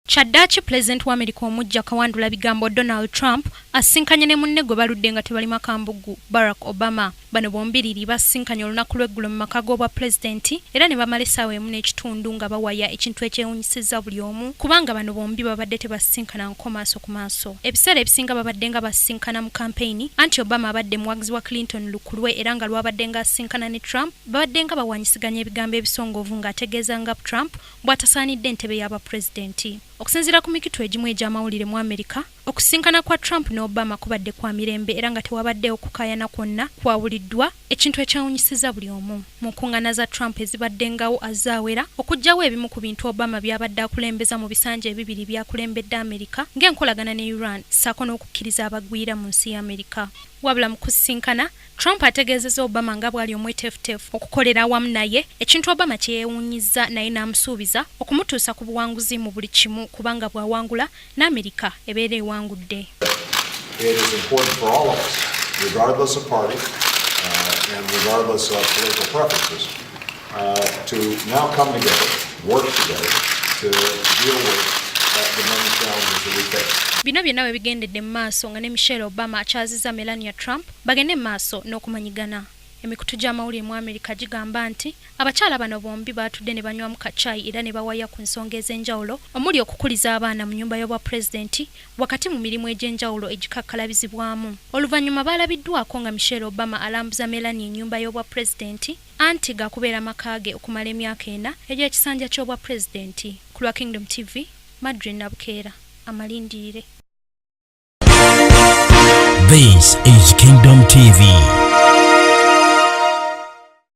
Kyaddaki pulezidenti wa America omujja kawandula bigambo Donald Trump asisinkanye ne munne gwe baludde nga tebali makambugu Barack Obama. Bano bombiriri basisinkanye olunaku lw'eggulo mu maka g'obwa pulezidenti era ne bamala essaawa emu n'ekitundu nga bawaya ekintu ekyewunyisizza buli omu kubanga bano bombi babadde tebasisinkana nko maaso ku maaso. Ebiseera ebisinga babadde nga basisinkana mu kampeyini anti Obama abadde muwagizi wa Clinton lukulwe era nga lwabadde nga asisinkana ne Trump babadde nga bawanyisiganya ebigambo ebisongovu ng'ategeeza nga Trump bw'atasaanidde entebe y'abapulezidenti. Okusinziira ku mikitu egimu egy'amawulire mu Amerika, okusisinkana kwa Trump ne Obama kubadde kwa mirembe era nga tewabadde okukaayana kwonna kwawuliddwa ekintu ekyawunyisiza buli omu. Mu nkuŋŋaana za Trump ezibaddengawo azaawera okujjawo ebimu ku bintu Obama byabadde akulembeza mu bisanja ebibiri byakulembedde Amerika ng'enkolagana ne Iran ssaako n'okukkiriza abagwira mu nsi ya Amerika. Wabula mu kusisinkana, Trump ategeezezza Obama nga bw'ali omweteefuteefu okukolera awamu naye, ekintu Obama kye yeewuunyizza naye n'amusuubiza okumutuusa ku buwanguzi mu buli kimu kubanga bw'awangula n'Amerika ebeera ewangudde. It is important for all of us, regardless of party and regardless of political preferences, to now come together, work together to deal with the many challenges that we face. Bino byonna bwe bigendedde mu maaso nga ne Michelle Obama akyazizza Melania Trump bagende mu maaso n'okumanyigana. Emikutu gy'amawulire mu Amerika gigamba nti abakyala bano bombi baatudde ne banywamu kacayi era ne bawaya ku nsonga ez'enjawulo omuli okukuliza abaana mu nnyumba y'obwa pulezidenti wakati mu mirimu egy'enjawulo egikakkalabizibwamu. Oluvanyuma baalabiddwako nga Michelle Obama alambuza Melania ennyumba y'obwa pulezidenti anti gaakubeera maka ge okumala emyaka 4 egy'ekisanja ky'obwa pulezidenti. Ku lwa Kingdom TV, Madrid Nabukeera, amalindirire. This is Kingdom TV.